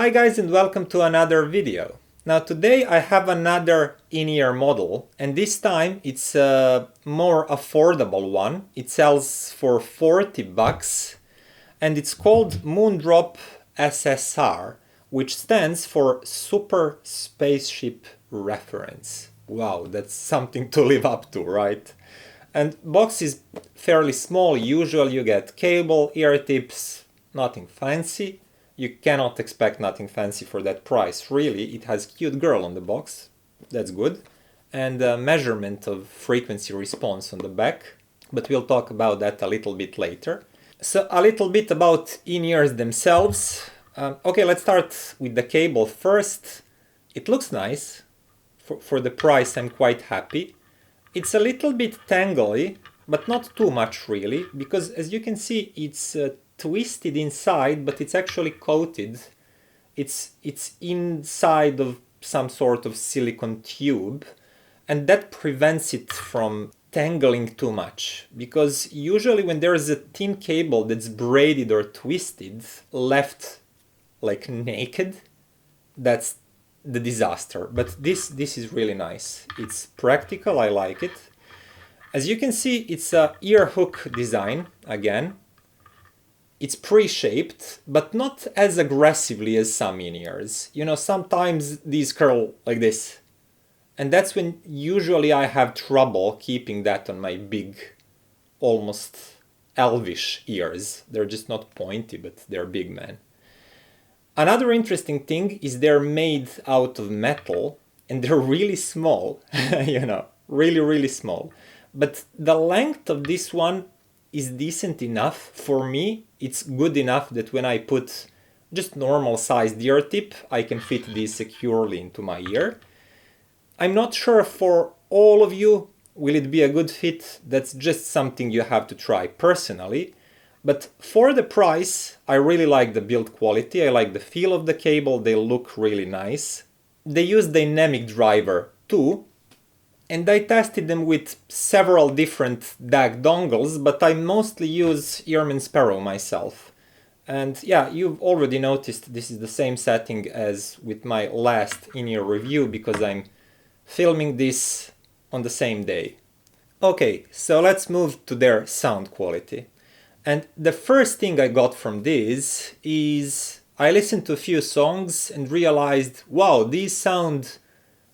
Hi guys and welcome to another video. Now today I have another in-ear model and this time it's a more affordable one. It sells for 40 bucks and it's called Moondrop SSR, which stands for Super Spaceship Reference. Wow, that's something to live up to, right? And box is fairly small. Usually you get cable, ear tips, nothing fancy. You cannot expect nothing fancy for that price, really. It has cute girl on the box, that's good, and a measurement of frequency response on the back, but we'll talk about that a little bit later. So a little bit about in-ears themselves. Okay, let's start with the cable first. It looks nice. For the price I'm quite happy. It's a little bit tangly, but not too much really, because as you can see it's twisted inside, but it's actually coated. It's inside of some sort of silicone tube, and that prevents it from tangling too much, because usually when there is a thin cable that's braided or twisted, left like naked, that's the disaster. But this is really nice. It's practical, I like it. As you can see, it's a ear hook design again. It's pre-shaped, but not as aggressively as some in-ears. You know, sometimes these curl like this. And that's when usually I have trouble keeping that on my big, almost elvish ears. They're just not pointy, but they're big, man. Another interesting thing is they're made out of metal and they're really small, you know, really small. But the length of this one is decent enough for me. It's good enough that when I put just normal sized ear tip, I can fit these securely into my ear. I'm not sure for all of you, will it be a good fit? That's just something you have to try personally. But for the price, I really like the build quality. I like the feel of the cable. They look really nice. They use dynamic driver too. And I tested them with several different DAC dongles, but I mostly use Earman Sparrow myself. And yeah, you've already noticed this is the same setting as with my last in-ear review because I'm filming this on the same day. Okay, so let's move to their sound quality. And the first thing I got from this is I listened to a few songs and realized, wow, these sound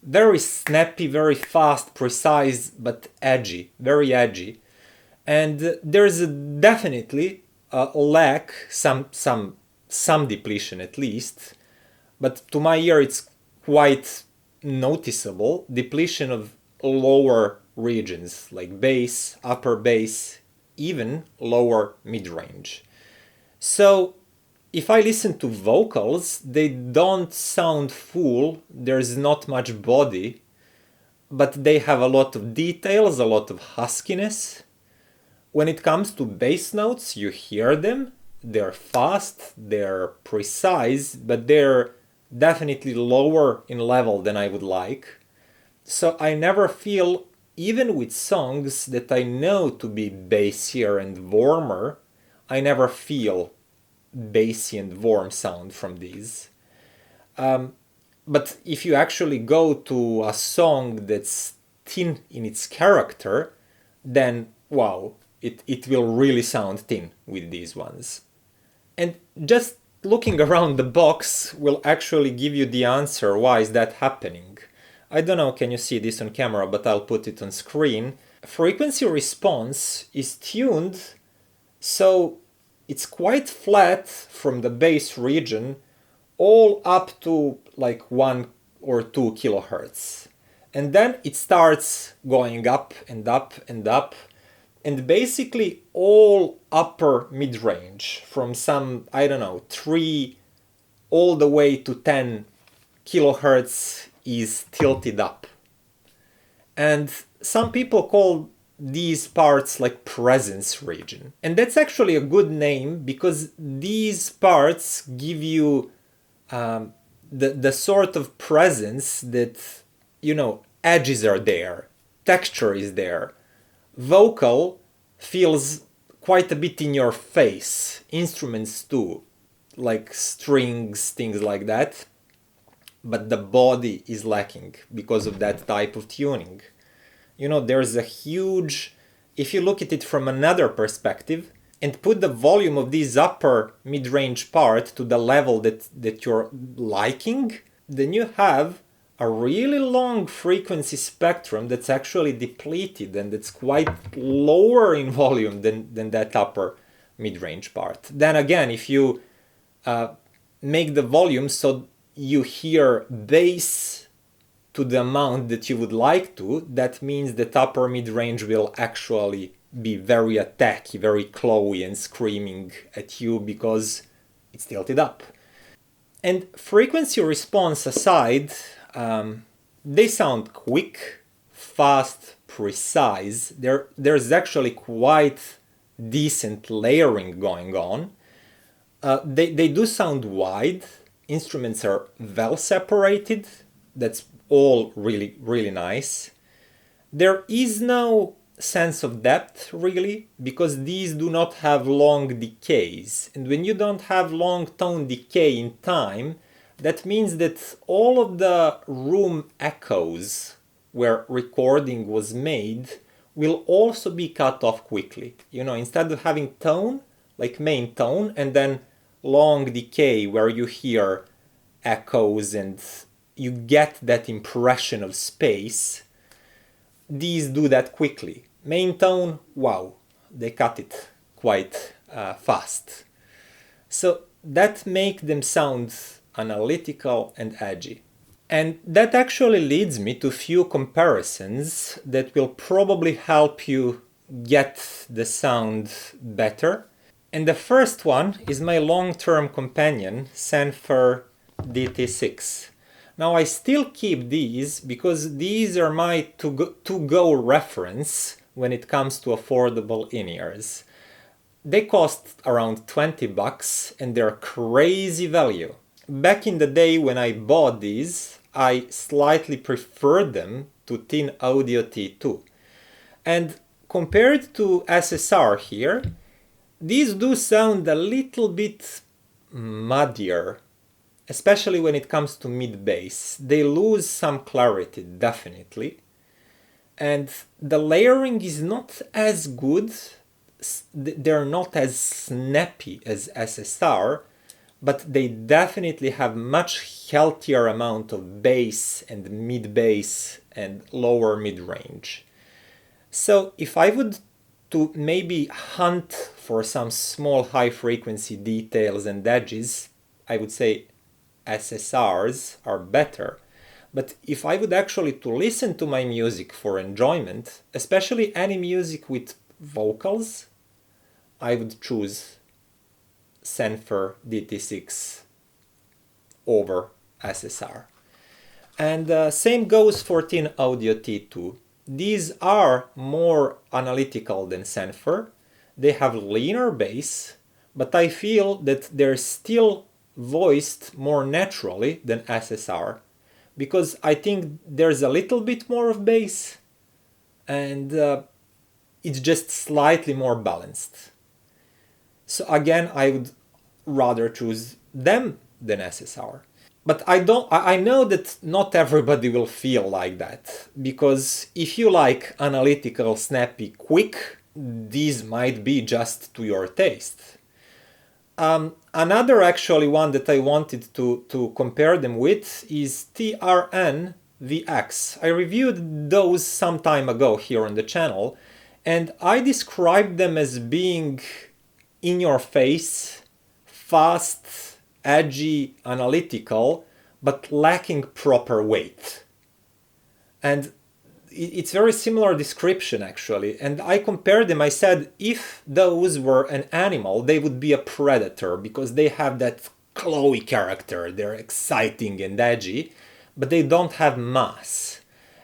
very snappy, very fast, precise, but edgy, very edgy. And there's definitely a lack, some depletion at least, but to my ear it's quite noticeable, depletion of lower regions like bass, upper bass, even lower mid-range. So if I listen to vocals, they don't sound full, there's not much body, but they have a lot of details, a lot of huskiness. When it comes to bass notes, you hear them, they're fast, they're precise, but they're definitely lower in level than I would like. So I never feel, even with songs that I know to be bassier and warmer, I never feel bassy and warm sound from these. But if you actually go to a song that's thin in its character, then wow, it will really sound thin with these ones. And just looking around the box will actually give you the answer why is that happening. I don't know, can you see this on camera, but I'll put it on screen. Frequency response is tuned so it's quite flat from the bass region all up to like 1 or 2 kilohertz. And then it starts going up and up and up. And basically all upper mid-range from some, I don't know, 3 all the way to 10 kilohertz is tilted up. And some people call these parts like presence region. And that's actually a good name because these parts give you the sort of presence that, you know, edges are there, texture is there. Vocal feels quite a bit in your face, instruments too. like strings, things like that, but the body is lacking because of that type of tuning. There's a huge, if you look at it from another perspective and put the volume of this upper mid-range part to the level that you're liking, then you have a really long frequency spectrum that's actually depleted and it's quite lower in volume than that upper mid-range part. Then again, if you make the volume so you hear bass to the amount that you would like to, that means that upper mid-range will actually be very attacky, very clawy and screaming at you because it's tilted up. And frequency response aside, they sound quick, fast, precise. There's actually quite decent layering going on. They do sound wide. Instruments are well separated. That's all really, really nice. There is no sense of depth really, because these do not have long decays. And when you don't have long tone decay in time, that means that all of the room echoes where recording was made will also be cut off quickly. Instead of having tone, like main tone, and then long decay where you hear echoes and you get that impression of space, these do that quickly. Main tone, wow, they cut it quite fast. So that makes them sound analytical and edgy. And that actually leads me to few comparisons that will probably help you get the sound better. And the first one is my long-term companion, Sanfer DT6. Now I still keep these because these are my to-go reference when it comes to affordable in-ears. They cost around $20 and they're crazy value. Back in the day when I bought these, I slightly preferred them to Thin Audio T2. And compared to SSR here, these do sound a little bit muddier, especially when it comes to mid-bass. They lose some clarity, definitely. And the layering is not as good. They're not as snappy as SSR, but they definitely have much healthier amount of bass and mid-bass and lower mid-range. So if I would to maybe hunt for some small high-frequency details and edges, I would say SSRs are better. But if I would actually to listen to my music for enjoyment, especially any music with vocals, I would choose Sanfer DT6 over SSR. And same goes for Thin Audio T2. These are more analytical than Sanfer. They have leaner bass, but I feel that they're still voiced more naturally than SSR, because I think there's a little bit more of bass and it's just slightly more balanced. So again, I would rather choose them than SSR. But I know that not everybody will feel like that, because if you like analytical, snappy, quick, these might be just to your taste. Another actually one that I wanted to compare them with is TRN VX. I reviewed those some time ago here on the channel, and I described them as being in your face, fast, edgy, analytical, but lacking proper weight. And it's very similar description actually, and I compared them. I said if those were an animal, they would be a predator because they have that clawy character, they're exciting and edgy, but they don't have mass.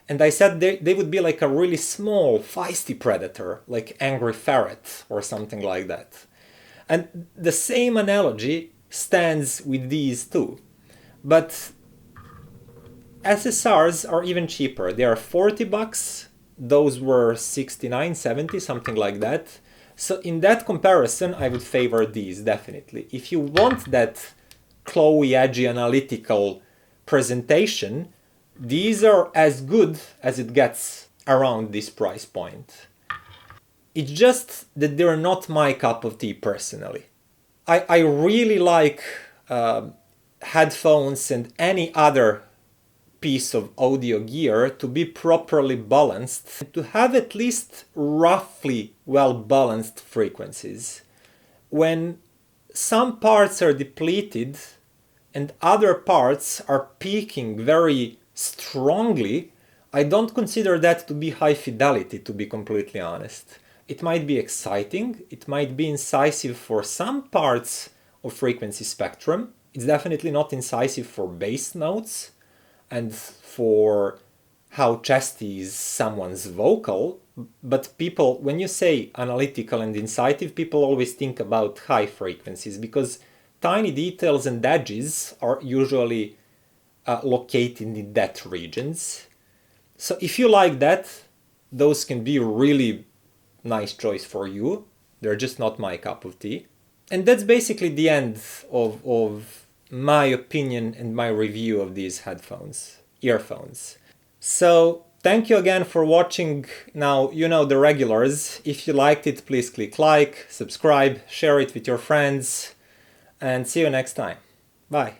And I said they would be like a really small, feisty predator, like angry ferret or something like that. And the same analogy stands with these two. But SSRs are even cheaper. They are $40. Those were 69, 70, something like that. So in that comparison, I would favor these, definitely. If you want that Chloe edgy analytical presentation, these are as good as it gets around this price point. It's just that they're not my cup of tea personally. I really like headphones and any other piece of audio gear to be properly balanced, to have at least roughly well balanced frequencies. When some parts are depleted and other parts are peaking very strongly, I don't consider that to be high fidelity, to be completely honest. It might be exciting, it might be incisive for some parts of frequency spectrum. It's definitely not incisive for bass notes and for how chesty is someone's vocal. But people, when you say analytical and incisive, people always think about high frequencies because tiny details and edges are usually located in that regions. So if you like that, those can be really nice choice for you. They're just not my cup of tea. And that's basically the end of my opinion and my review of these headphones, earphones. So thank you again for watching. Now you know the regulars. If you liked it, please click like, subscribe, share it with your friends, and see you next time. Bye.